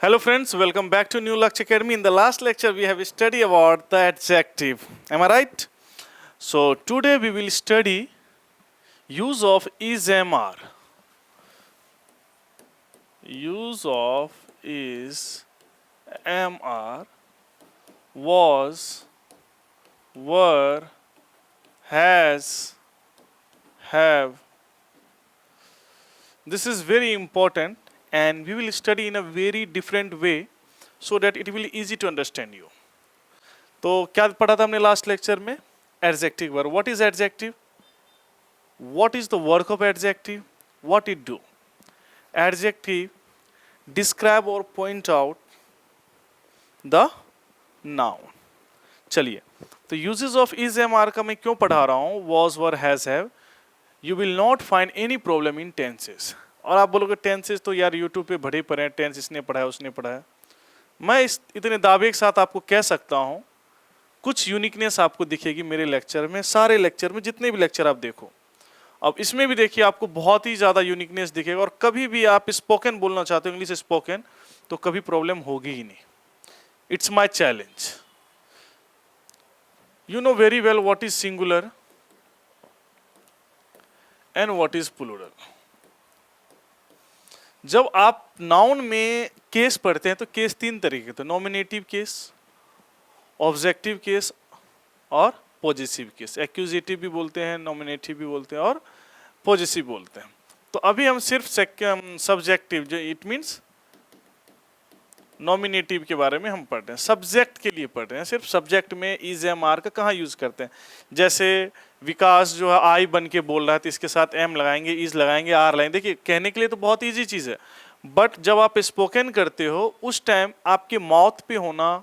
Hello friends, welcome back to New Lux Academy. In the last lecture we have studied about the adjective. Am I right? So today we will study use of is MR. Use of is MR, was, were, has, have. This is very important and we will study in a very different way so that it will be easy to understand you. तो क्या पढ़ा था हमने last lecture में? Adjective verb. What is adjective? What is the work of adjective? What it do? Adjective describe और point out the noun. चलिए, तो uses of is am are का मैं क्यों पढ़ा रहा हूं? Was, were, has, have. You will not find any problem in tenses. और आप बोलोगे टेंसेस तो यार यूट्यूब पे भरे पड़े हैं, टेंस इसने पढ़ा है उसने पढ़ा है. मैं इतने दावे के साथ आपको कह सकता हूं कुछ यूनिकनेस आपको दिखेगी मेरे लेक्चर में. सारे लेक्चर में जितने भी लेक्चर आप देखो, अब इसमें भी देखिए आपको बहुत ही ज़्यादा यूनिकनेस दिखेगा. और कभी भी आप स्पोकन बोलना चाहते हो, इंग्लिश स्पोकन, तो कभी प्रॉब्लम होगी ही नहीं. It's my challenge. You know very well what is singular and what is plural. जब आप नाउन में केस पढ़ते हैं तो केस तीन तरीके के, नॉमिनेटिव केस, ऑब्जेक्टिव केस और पॉजिटिव केस. एक्यूजेटिव भी बोलते हैं, नॉमिनेटिव भी बोलते हैं और पॉजिटिव बोलते हैं. तो अभी हम सिर्फ सब्जेक्टिव, जो इट मींस नॉमिनेटिव के बारे में हम पढ़ रहे हैं, सब्जेक्ट के लिए पढ़ रहे हैं. सिर्फ सब्जेक्ट में इज एम आर का कहाँ यूज करते हैं? जैसे विकास जो है आई बन के बोल रहा है तो इसके साथ एम लगाएंगे, इज लगाएंगे, आर लगाएंगे. देखिए कहने के लिए तो बहुत ईजी चीज़ है, बट जब आप स्पोकन करते हो उस टाइम आपके माउथ पे होना,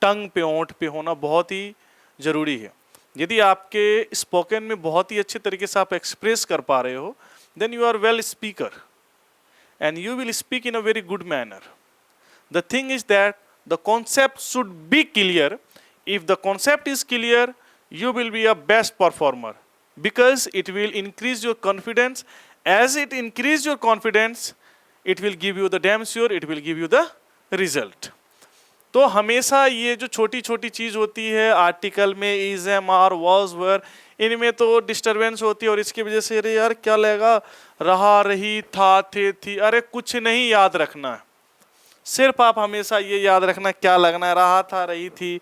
टंग पे, ओंठ पे होना बहुत ही ज़रूरी है. यदि आपके स्पोकन में बहुत ही अच्छे तरीके से आप एक्सप्रेस कर पा रहे हो, then you are well speaker and you will speak in a very good manner. The thing is that the concept should be clear. If the concept is clear, you will be a best performer because it will increase your confidence. As it increase your confidence, it will give you the damn sure, it will give you the result. तो हमेशा ये जो छोटी छोटी चीज़ होती है article में, is am are, was, वर, इनमें तो डिस्टरबेंस होती है और इसकी वजह से अरे यार क्या लगेगा, रहा, रही, था, थे, थी. अरे कुछ नहीं याद रखना है. सिर्फ आप हमेशा ये याद रखना क्या लगना है, रहा था, रही थी,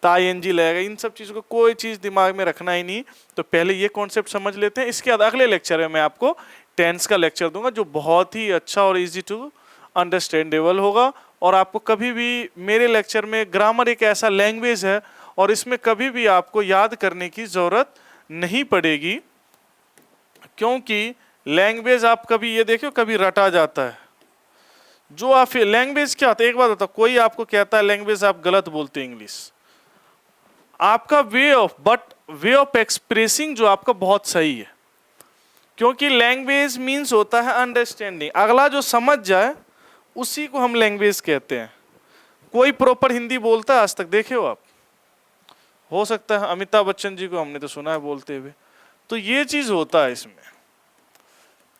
ताईएनजी लगेगा. इन सब चीज़ों को कोई चीज़ दिमाग में रखना ही नहीं. तो पहले ये कॉन्सेप्ट समझ लेते हैं. इसके बाद अगले लेक्चर में मैं आपको टेंस का लेक्चर दूंगा जो बहुत ही अच्छा और इजी टू अंडरस्टैंडेबल होगा. और आपको कभी भी मेरे लेक्चर में ग्रामर एक ऐसा लैंग्वेज है और इसमें कभी भी आपको याद करने की ज़रूरत नहीं पड़ेगी, क्योंकि लैंग्वेज आप कभी ये देखो कभी रटा जाता है. जो आप लैंग्वेज क्या होता है, एक बात होता है, कोई आपको कहता है लैंग्वेज आप गलत बोलते हैं इंग्लिश, आपका वे ऑफ एक्सप्रेसिंग जो आपका बहुत सही है. क्योंकि लैंग्वेज मीन्स होता है अंडरस्टैंडिंग. अगला जो समझ जाए उसी को हम लैंग्वेज कहते हैं. कोई प्रॉपर हिंदी बोलता है आज तक देखे हो आप? हो सकता है अमिताभ बच्चन जी को हमने तो सुना है बोलते हुए. तो ये चीज होता है इसमें.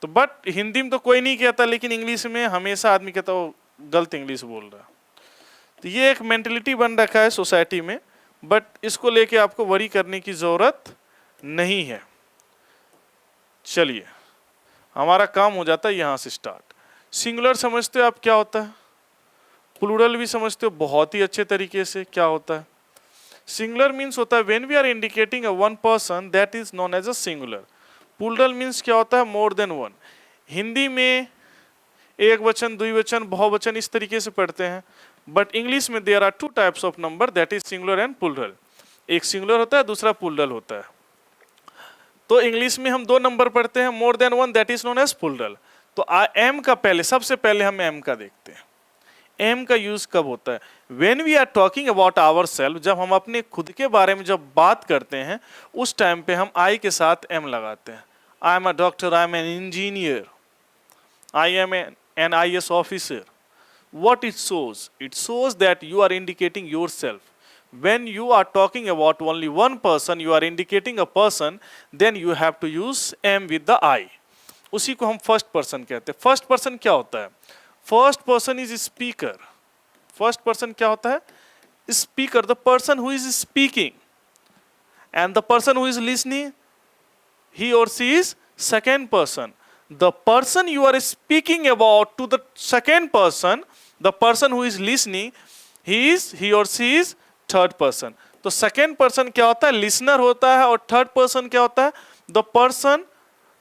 तो बट हिंदी में तो कोई नहीं कहता, लेकिन इंग्लिश में हमेशा आदमी कहता हो गलत इंग्लिश बोल रहा है. तो ये एक मेंटलिटी बन रखा है सोसाइटी में, बट इसको लेके आपको वरी करने की जरूरत नहीं है. चलिए, हमारा काम हो जाता है यहाँ से स्टार्ट. सिंगुलर समझते हो आप क्या होता है? प्लूरल भी समझते हो बहुत ही अच्छे तरीके से क्या होता है. सिंगुलर मीन्स होता है when we are indicating a one person that is known as a singular. Plural means क्या होता है? मोर देन वन. हिंदी में एक वचन, द्विवचन, बहुवचन इस तरीके से पढ़ते हैं, बट इंग्लिश में there are two types of number that is singular and plural. एक सिंगुलर होता है, दूसरा प्लूरल होता है. तो इंग्लिश में हम दो नंबर पढ़ते हैं, more than one, that is known as plural. तो एम का पहले, सबसे पहले हम एम का देखते हैं. एम का यूज कब होता है? When we are talking about our self, जब हम अपने खुद के बारे में जब बात करते हैं उस टाइम पे हम आई के साथ एम लगाते हैं. I am a doctor, I am an engineer, I am an IAS officer. What it shows? It shows that you are indicating yourself. When you are talking about only one person, you are indicating a person, then you have to use M with the I. उसी को हम first person कहते हैं. First person क्या होता है? First person is speaker. First person क्या होता है? Speaker, the person who is speaking, and the person who is listening, he or she is second person. The person you are speaking about to the second person, the person who is listening, he or she is third person. तो second person क्या होता है? listener होता है, और third person क्या होता है?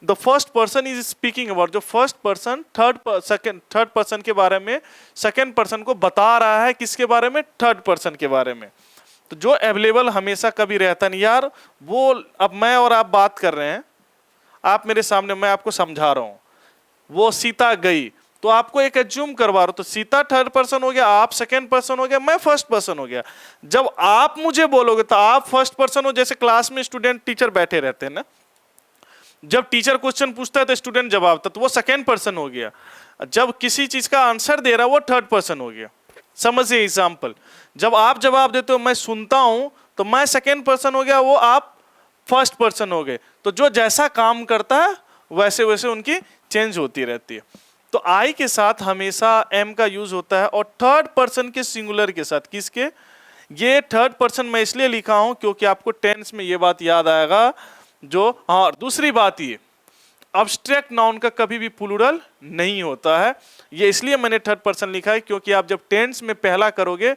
the first person is speaking about, जो first person third person के बारे में second person को बता रहा है, किसके बारे में? third person के बारे में। तो जो अवेलेबल हमेशा कभी रहता नहीं यार, वो अब मैं और आप बात कर रहे हैं, आप मेरे सामने, मैं आपको समझा रहा हूं, वो सीता गई, तो आपको एक एज्यूम करवा रहा हूं, तो सीता थर्ड पर्सन हो गया, आप सेकंड पर्सन हो गया, मैं फर्स्ट पर्सन हो गया। जब आप मुझे बोलोगे तो आप फर्स्ट पर्सन हो। जैसे क्लास में स्टूडेंट टीचर बैठे रहते हैं ना, जब टीचर क्वेश्चन पूछता है तो स्टूडेंट जवाब देता, तो वो सेकंड पर्सन हो गया। जब किसी चीज का आंसर दे रहा है वो थर्ड पर्सन हो गया। समझिए एग्जाम्पल, जब आप जवाब देते हो मैं सुनता हूं, तो मैं सेकेंड पर्सन हो गया, वो आप फर्स्ट पर्सन हो गए। तो जो जैसा काम करता है वैसे वैसे उनकी चेंज होती रहती है। तो आई के साथ हमेशा एम का यूज होता है, और थर्ड पर्सन के सिंगुलर के साथ। किसके? ये थर्ड पर्सन मैं इसलिए लिखा हूं क्योंकि आपको टेंस में ये बात याद आएगा। जो हाँ, दूसरी बात ये, अब्स्ट्रैक्ट नाउन का कभी भी प्लूरल नहीं होता है। ये इसलिए मैंने थर्ड पर्सन लिखा है क्योंकि आप जब टेंस में पहला करोगे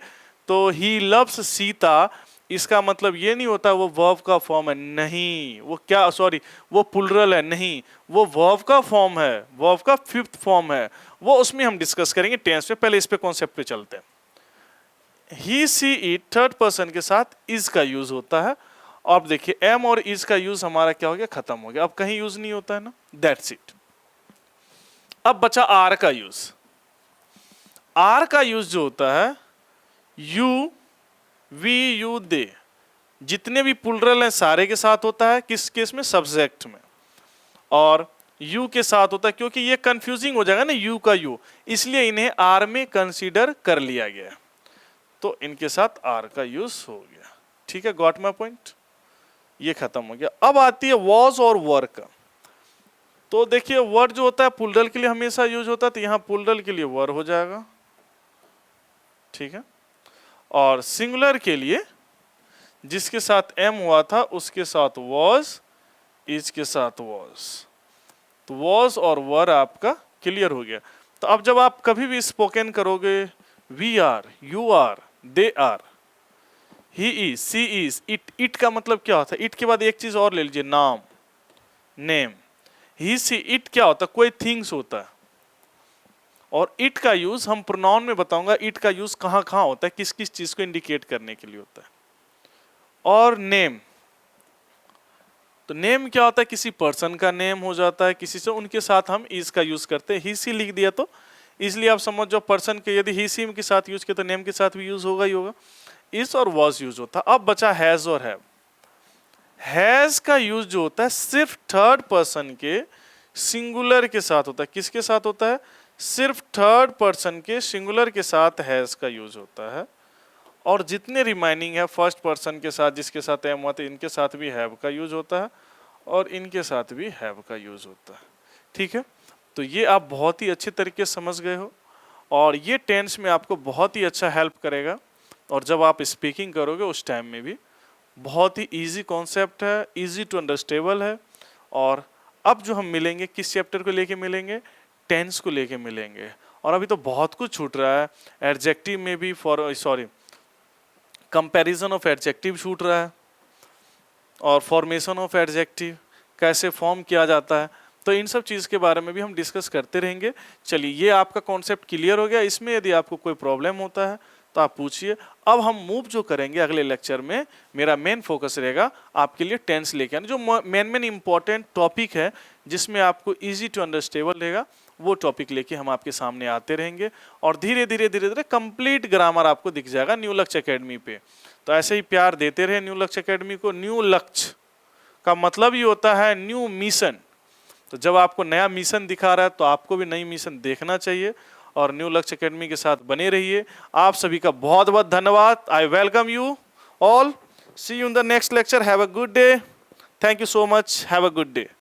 तो ही लव्स सीता, इसका मतलब ये नहीं होता वो वर्ब का फॉर्म है, नहीं, वो क्या, सॉरी, वो प्लूरल है, नहीं, वो वर्ब का फॉर्म है, वर्ब का फिफ्थ फॉर्म है। वो उसमें हम डिस्कस करेंगे टेंस में, पहले इस पे कॉन्सेप्ट पे चलते हैं। ही सी इट थर्ड पर्सन के साथ इज का यूज होता है। अब देखिए एम और इज का यूज हमारा क्या हो गया? खत्म हो गया, अब कहीं यूज नहीं होता है ना, दैट्स इट। अब बचा आर का यूज। आर का यूज जो होता है, यू, वी, यू, दे, जितने भी प्लूरल हैं सारे के साथ होता है। किस केस में? सब्जेक्ट में। और यू के साथ होता है, क्योंकि ये कंफ्यूजिंग हो जाएगा ना यू का यू, इसलिए इन्हें आर में कंसीडर कर लिया गया, तो इनके साथ आर का यूज हो गया। ठीक है, गॉट माय पॉइंट? ये खत्म हो गया। अब आती है वॉज और वर का। तो देखिए वर जो होता है प्लूरल के लिए हमेशा यूज होता है, तो यहां प्लूरल के लिए वर हो जाएगा। ठीक है, और सिंगुलर के लिए जिसके साथ एम हुआ था उसके साथ वॉज, इज के साथ वॉज, तो वॉज और वर आपका क्लियर हो गया। तो अब जब आप कभी भी स्पोकन करोगे, we are, you are, they are, he is, she is, it का मतलब क्या होता है? इट के बाद एक चीज और ले लीजिए, नाम, नेम। ही सी इट क्या होता है? कोई थिंग्स होता है। और इट का यूज हम प्रोनाउन में बताऊंगा, इट का यूज कहां कहां होता है, किस किस चीज को इंडिकेट करने के लिए होता है। और नेम, तो नेम क्या होता है? किसी पर्सन का नेम हो जाता है, किसी से, उनके साथ हम इज का यूज करते हैं। ही सी लिख दिया तो इसलिए आप समझ जाओ पर्सन के, यदि ही सी के साथ यूज किया तो नेम के साथ भी यूज होगा ही होगा। इज और वॉज यूज होता है। अब बचा हैज और हैव। हैज का यूज जो होता है सिर्फ थर्ड पर्सन के सिंगुलर के साथ होता है। किसके साथ होता है? सिर्फ थर्ड पर्सन के सिंगुलर के साथ हैज का यूज होता है। और जितने रिमाइनिंग है फर्स्ट पर्सन के साथ, जिसके साथ एम हुआ था, इनके साथ भी हैव का यूज होता है, और इनके साथ भी हैव का यूज होता है। ठीक है, तो ये आप बहुत ही अच्छे तरीके से समझ गए हो, और ये टेंस में आपको बहुत ही अच्छा हेल्प करेगा। और जब आप स्पीकिंग करोगे उस टाइम में भी बहुत ही इजी कॉन्सेप्ट है, इजी टू अंडरस्टेबल है। और अब जो हम मिलेंगे, किस चैप्टर को लेके मिलेंगे? टेंस को लेके मिलेंगे। और अभी तो बहुत कुछ छूट रहा है, एडजेक्टिव में भी, कंपैरिजन ऑफ एडजेक्टिव छूट रहा है, और फॉर्मेशन ऑफ एडजेक्टिव कैसे फॉर्म किया जाता है, तो इन सब चीज़ के बारे में भी हम डिस्कस करते रहेंगे। चलिए, ये आपका कॉन्सेप्ट क्लियर हो गया। इसमें यदि आपको कोई प्रॉब्लम होता है तो आप पूछिए। अब हम मूव जो करेंगे अगले लेक्चर में, मेरा मेन फोकस रहेगा आपके लिए टेंस लेके आना। जो मेन इंपॉर्टेंट टॉपिक है जिसमें आपको इजी टू अंडरस्टेबल रहेगा, वो टॉपिक लेके हम आपके सामने आते रहेंगे। और धीरे धीरे कंप्लीट ग्रामर आपको दिख जाएगा न्यू लक्ष्य एकेडमी पे। तो ऐसे ही प्यार देते रहे न्यू लक्ष्य एकेडमी को। न्यू लक्ष्य का मतलब ही होता है न्यू मिशन। तो जब आपको नया मिशन दिखा रहा है तो आपको भी नई मिशन देखना चाहिए, और न्यू लक्ष्य एकेडमी के साथ बने रहिए। आप सभी का बहुत बहुत धन्यवाद। I welcome you all. See you in the next lecture. Have a good day. Thank you so much. Have a good day.